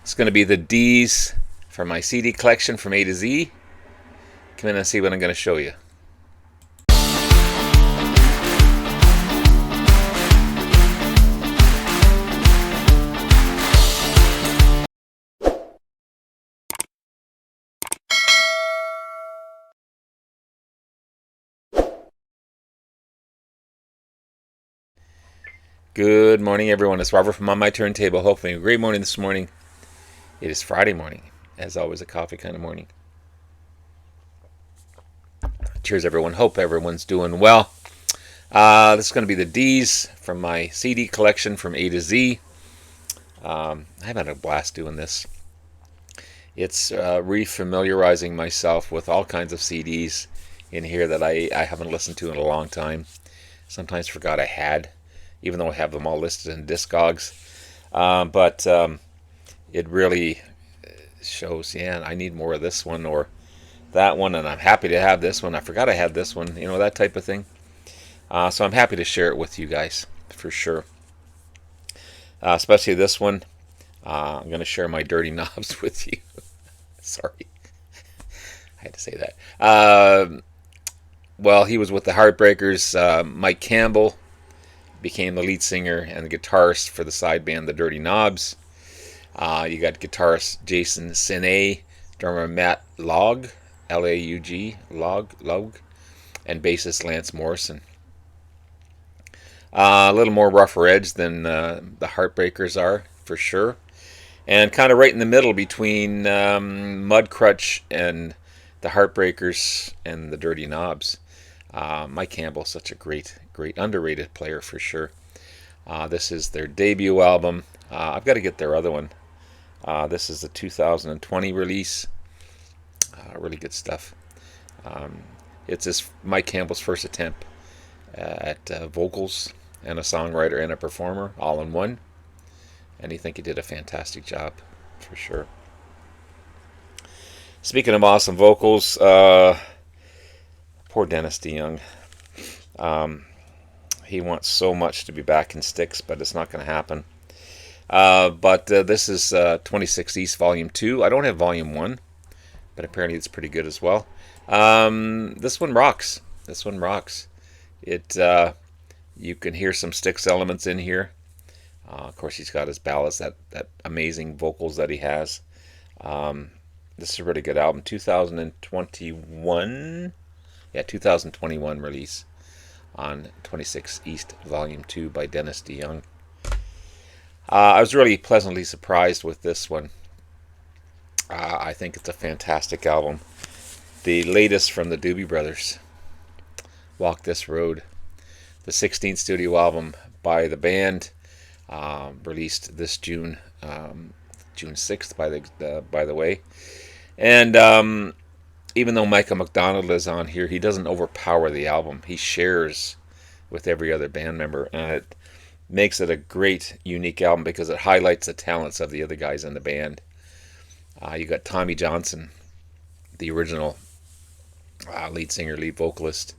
It's going to be the D's from my CD collection from A to Z. Come in and see what I'm going to show you. Good morning, everyone. It's Robert from On My Turntable. Hopefully a great morning this morning. It is Friday morning. As always, a coffee kind of morning. Cheers, everyone. Hope everyone's doing well. This is going to be the D's from my CD collection from A to Z. I've had a blast doing this. It's refamiliarizing myself with all kinds of CDs in here that I haven't listened to in a long time. Sometimes forgot I had, even though I have them all listed in Discogs. But it really shows, yeah, I need more of this one or that one, and I'm happy to have this one. I forgot I had this one, that type of thing. So I'm happy to share it with you guys, for sure. Especially this one. I'm going to share my dirty knobs with you. Sorry. I had to say that. Well, he was with the Heartbreakers. Mike Campbell became the lead singer and the guitarist for the side band, the Dirty Knobs. You got guitarist Jason Sine, drummer Matt Laug, Laug, Laug, and bassist Lance Morrison. A little more rougher edge than the Heartbreakers are, for sure. And kind of right in the middle between Mudcrutch and the Heartbreakers and the Dirty Knobs. Mike Campbell's such a great underrated player, for sure. This is their debut album. I've got to get their other one. This is the 2020 release. Really good stuff. It's Mike Campbell's first attempt at vocals and a songwriter and a performer all in one. And I think he did a fantastic job, for sure. Speaking of awesome vocals, poor Dennis DeYoung. He wants so much to be back in Styx, but it's not going to happen. But this is 26 East Volume 2. I don't have Volume 1, but apparently it's pretty good as well. This one rocks. This one rocks. You can hear some Styx elements in here. Of course, he's got his ballads, that amazing vocals that he has. This is a really good album. 2021? Yeah, 2021 release on 26 East Volume 2 by Dennis DeYoung. I was really pleasantly surprised with this one. I think it's a fantastic album. The latest from the Doobie Brothers, Walk This Road. The 16th studio album by the band, released this June 6th, by the way. And even though Michael McDonald is on here, he doesn't overpower the album. He shares with every other band member, and it makes it a great, unique album because it highlights the talents of the other guys in the band. You got Tommy Johnson, the original lead singer, lead vocalist,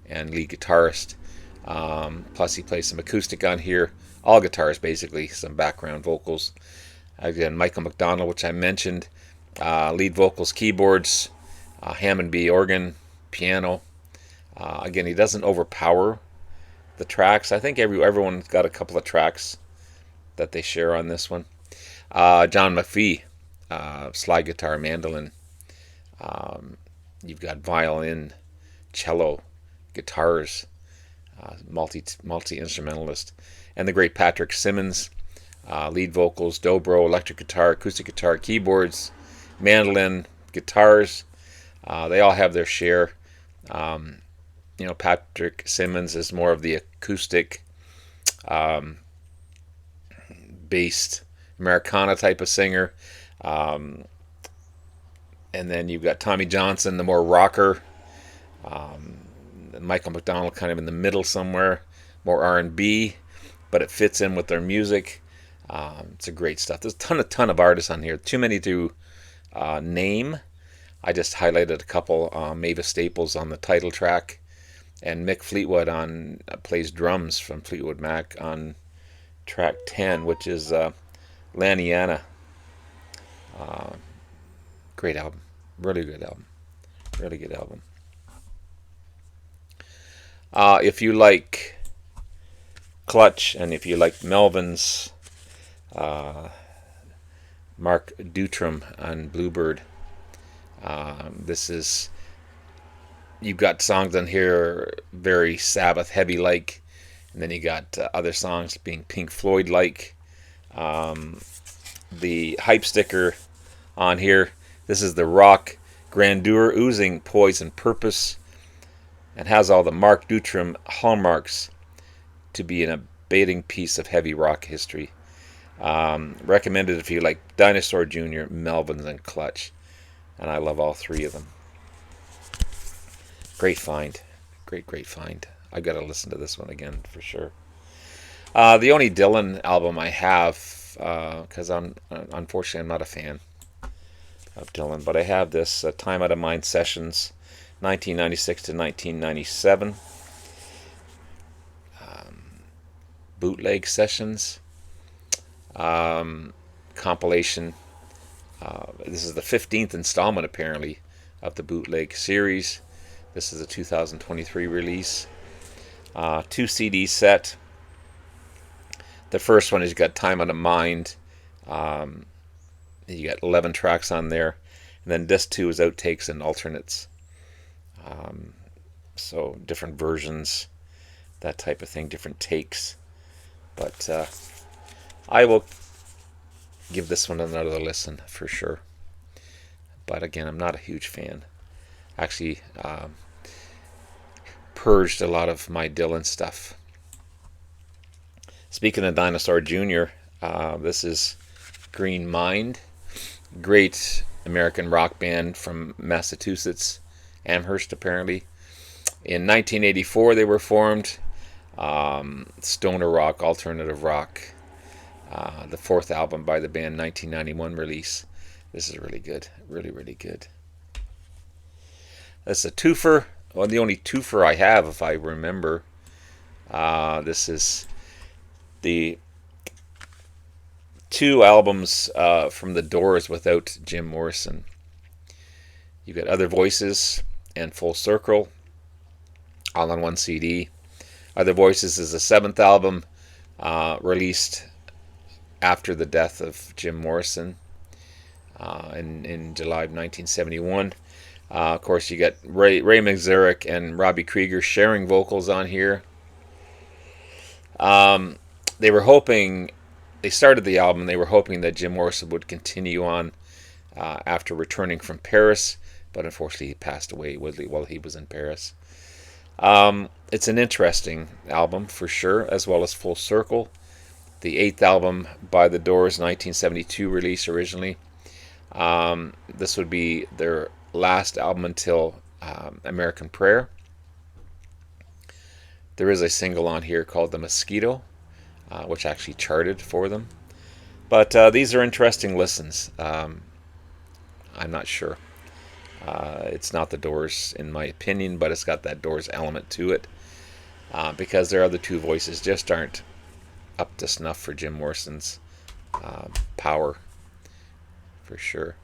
and lead guitarist. Plus he plays some acoustic on here. All guitars, basically, some background vocals. Again, Michael McDonald, which I mentioned. Lead vocals, keyboards, Hammond B organ, piano. Again, he doesn't overpower the tracks. I think everyone's got a couple of tracks that they share on this one. John McPhee, slide guitar, mandolin. You've got violin, cello, guitars, multi-instrumentalist. And the great Patrick Simmons, lead vocals, dobro, electric guitar, acoustic guitar, keyboards, mandolin, guitars. They all have their share. Patrick Simmons is more of the acoustic based Americana type of singer. And then you've got Tommy Johnson, the more rocker. Michael McDonald kind of in the middle somewhere, more R&B, but it fits in with their music. It's a great stuff. There's a ton of artists on here. Too many to name. I just highlighted a couple. Mavis Staples on the title track, and Mick Fleetwood plays drums from Fleetwood Mac on track 10, which is Laniana. Great album. Really good album. Really good album. If you like Clutch, and if you like Melvin's Mark Deutrom on Bluebird, this is, you've got songs on here very Sabbath heavy like, and then you got other songs being Pink Floyd like. The hype sticker on here, this is the rock grandeur oozing poise and purpose, and has all the Mark Deutrom hallmarks to be an abating piece of heavy rock history. Recommended if you like Dinosaur Jr., Melvins, and Clutch. And I love all three of them. Great find. Great find. I got to listen to this one again for sure. The only Dylan album I have, because unfortunately I'm not a fan of Dylan, but I have this Time Out of Mind Sessions, 1996 to 1997. Bootleg Sessions. Compilation. This is the 15th installment, apparently, of the bootleg series. This is a 2023 release. 2 CD set. The first one is you got Time Out of Mind. You got 11 tracks on there. And then disc 2 is outtakes and alternates. So different versions, that type of thing, different takes. But I will give this one another listen for sure. But again, I'm not a huge fan. Actually, purged a lot of my Dylan stuff. Speaking of Dinosaur Jr., this is Green Mind. Great American rock band from Massachusetts, Amherst apparently. In 1984 they were formed. Stoner rock, alternative rock. The 4th album by the band, 1991 release. This is really good. Really good. That's a twofer. Well, the only twofer I have, if I remember. This is the 2 albums from the Doors without Jim Morrison. You've got Other Voices and Full Circle, all on one CD. Other Voices is the 7th album, released after the death of Jim Morrison in July of 1971. Of course, you got Ray Manzarek and Robbie Krieger sharing vocals on here. They were hoping, they started the album, they were hoping that Jim Morrison would continue on after returning from Paris, but unfortunately he passed away while he was in Paris. It's an interesting album for sure, as well as Full Circle. The 8th album by the Doors, 1972 release originally. This would be their last album until American Prayer. There is a single on here called The Mosquito, which actually charted for them. But these are interesting listens. I'm not sure. It's not the Doors in my opinion, but it's got that Doors element to it. Because their other 2 voices just aren't up to snuff for Jim Morrison's power, for sure.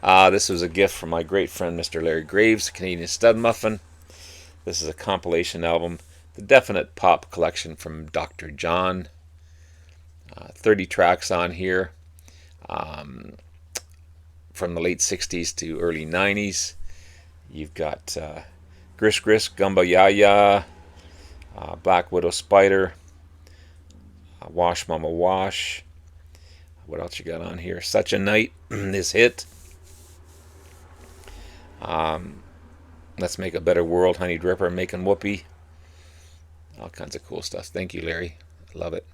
This was a gift from my great friend Mr. Larry Graves, Canadian Stud Muffin. This is a compilation album, the Definite Pop Collection from Dr. John. 30 tracks on here, from the late 60s to early 90s. You've got Grish Grish, Gumba Yaya, Black Widow Spider, Wash Mama Wash. What else you got on here? Such a Night, this hit. Let's Make a Better World, Honey Dripper, Making Whoopee. All kinds of cool stuff. Thank you, Larry. Love it.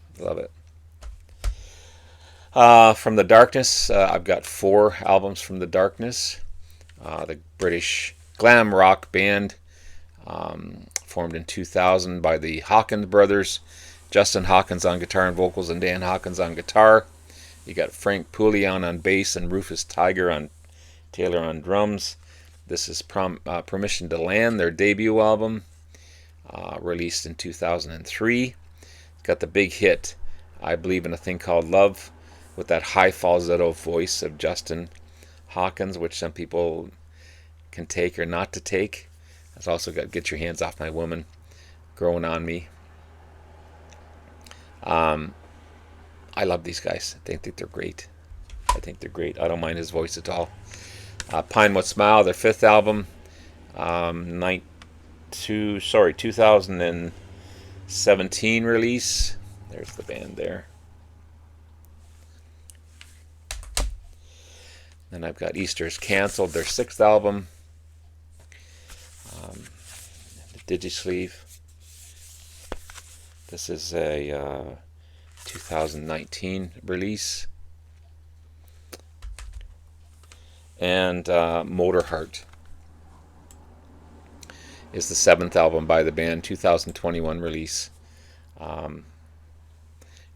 From the Darkness, I've got 4 albums from the Darkness. The British glam rock band, formed in 2000 by the Hawkins brothers. Justin Hawkins on guitar and vocals, and Dan Hawkins on guitar. You got Frank Poulion on bass and Rufus Taylor on drums. This is Permission to Land, their debut album, released in 2003. Got the big hit, I Believe in a Thing Called Love, with that high falsetto voice of Justin Hawkins, which some people can take or not to take. It's also got Get Your Hands Off My Woman, Growing on Me. I love these guys. I think they're great. I think they're great. I don't mind his voice at all. Pinewood Smile, their 5th album, 2017 release. There's the band there. Then I've got Easter's Cancelled, their 6th album, the Digisleeve. This is a 2019 release. And Motorheart is the 7th album by the band, 2021 release.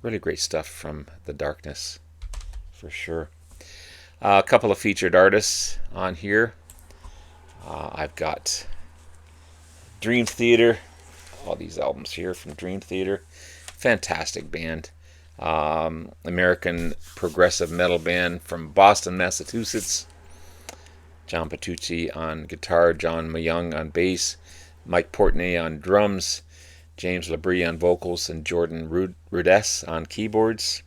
Really great stuff from the Darkness, for sure. A couple of featured artists on here. I've got Dream Theater. All these albums here from Dream Theater. Fantastic band. American progressive metal band from Boston, Massachusetts. John Petrucci on guitar, John DeYoung on bass, Mike Portnoy on drums, James Labrie on vocals, and Jordan Rudess on keyboards.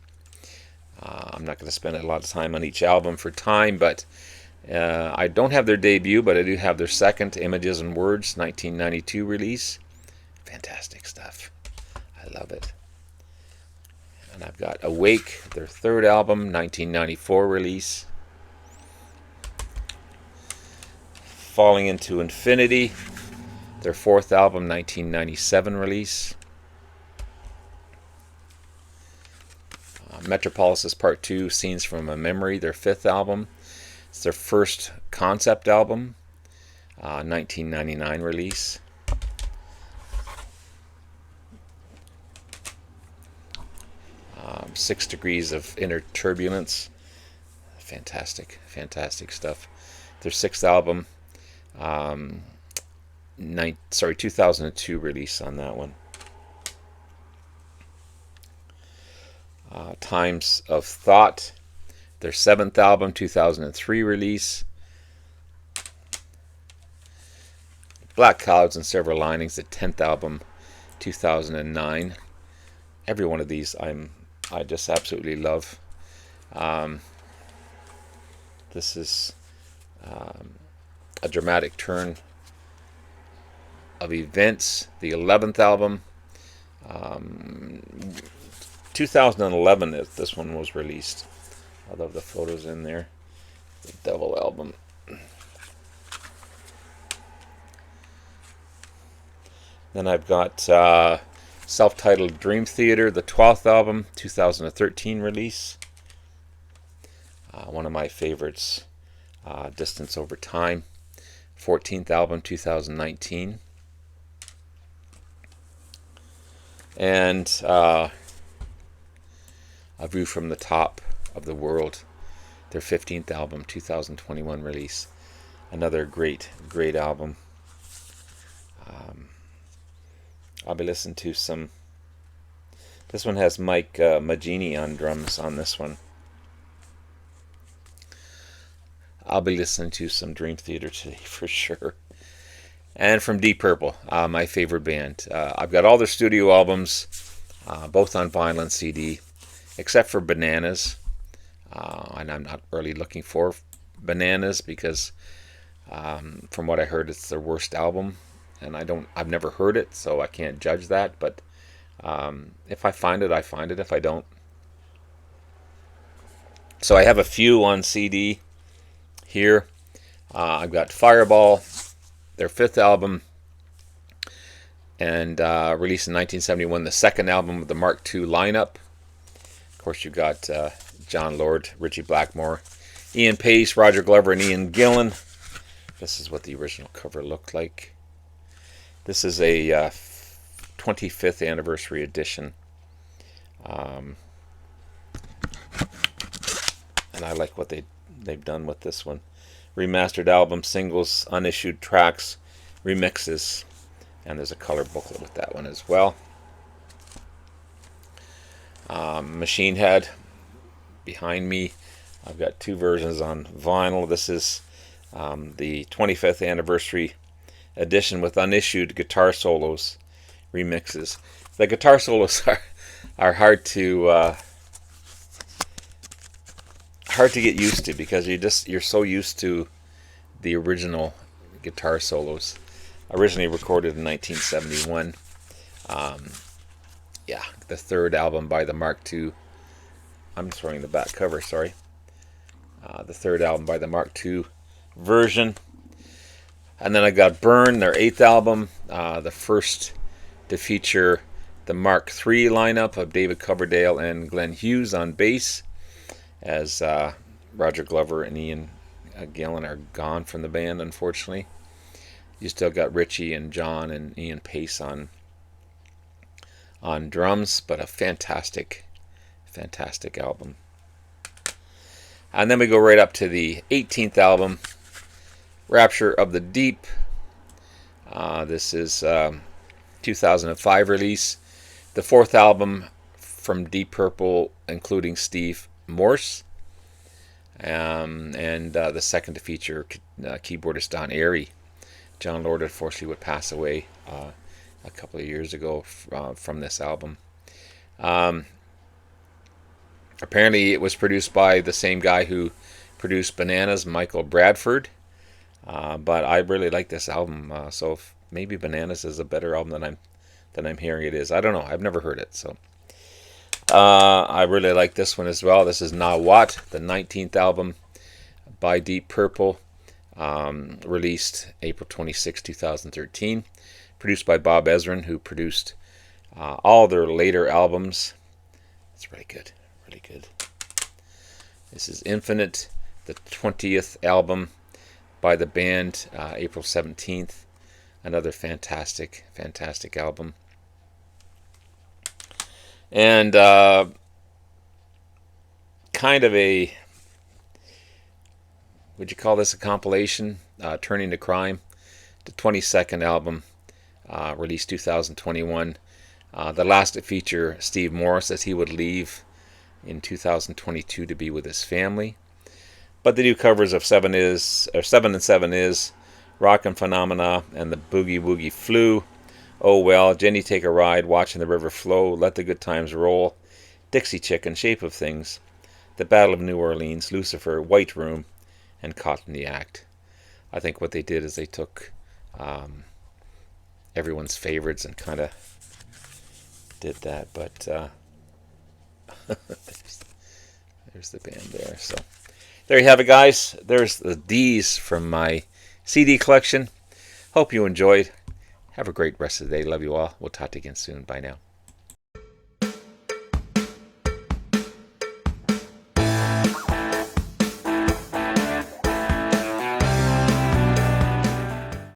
I'm not going to spend a lot of time on each album for time, but I don't have their debut, but I do have their second, Images and Words, 1992 release. Fantastic stuff. I love it. And I've got Awake, their 3rd album, 1994 release. Falling Into Infinity, their 4th album, 1997 release. Metropolis Part 2, Scenes from a Memory, their 5th album. It's their first concept album, 1999 release. 6 Degrees of Inner Turbulence. Fantastic, fantastic stuff. Their 6th album, 2002 release on that one. Times of Thought, their 7th album, 2003 release. Black Clouds and Silver Linings, the 10th album, 2009. Every one of these I just absolutely love. This is a dramatic turn of events. The 11th album, 2011. This one was released. I love the photos in there. The Devil album. Then I've got self-titled Dream Theater, the 12th album, 2013 release. One of my favorites, Distance Over Time, 14th album, 2019. And A View from the Top of the World, their 15th album, 2021 release. Another great, great album. I'll be listening to some. This one has Mike Magini on drums on this one. I'll be listening to some Dream Theater today for sure. And from Deep Purple, my favorite band. I've got all their studio albums, both on vinyl and CD, except for Bananas. And I'm not really looking for Bananas because, from what I heard, it's their worst album. And I've never heard it, so I can't judge that. But if I find it, I find it. If I don't, so I have a few on CD here. I've got Fireball, their 5th album, and released in 1971, the 2nd album of the Mark II lineup. Of course, you've got John Lord, Ritchie Blackmore, Ian Pace, Roger Glover, and Ian Gillan. This is what the original cover looked like. This is a 25th anniversary edition. And I like what they've done with this one. Remastered album, singles, unissued tracks, remixes, and there's a color booklet with that one as well. Machine Head, behind me. I've got two versions on vinyl. This is the 25th anniversary edition with unissued guitar solos remixes. The guitar solos are hard to get used to, because you're so used to the original guitar solos, originally recorded in 1971. Yeah, the third album by the Mark II. I'm throwing the back cover, sorry. The third album by the Mark II version. And then I got Burn, their 8th album, the first to feature the Mark III lineup of David Coverdale and Glenn Hughes on bass, as Roger Glover and Ian Gillan are gone from the band, unfortunately. You still got Richie and John and Ian Pace on drums, but a fantastic album. And then we go right up to the 18th album, Rapture of the Deep. This is 2005 release. The 4th album from Deep Purple, including Steve Morse. And the second to feature keyboardist Don Airey. John Lord, unfortunately, would pass away a couple of years ago from this album. Apparently it was produced by the same guy who produced Bananas, Michael Bradford. But I really like this album, so maybe Bananas is a better album than I'm hearing it is. I don't know. I've never heard it, so I really like this one as well. This is Na Wat, the 19th album by Deep Purple, released April 26, 2013. Produced by Bob Ezrin, who produced all their later albums. It's really good, really good. This is Infinite, the 20th album by the band, April 17th. Another fantastic album. And kind of a, would you call this a compilation? Turning to Crime, the 22nd album, released 2021. The last to feature Steve Morse, as he would leave in 2022 to be with his family. But they do covers of 7 and 7 is, Rockin' Phenomena, and the Boogie Woogie Flu. Oh Well, Jenny Take a Ride, Watching the River Flow, Let the Good Times Roll, Dixie Chicken, Shape of Things, The Battle of New Orleans, Lucifer, White Room, and Caught in the Act. I think what they did is they took everyone's favorites and kind of did that, but there's the band there. So there you have it, guys. There's the D's from my CD collection. Hope you enjoyed. Have a great rest of the day. Love you all. We'll talk to you again soon. Bye now.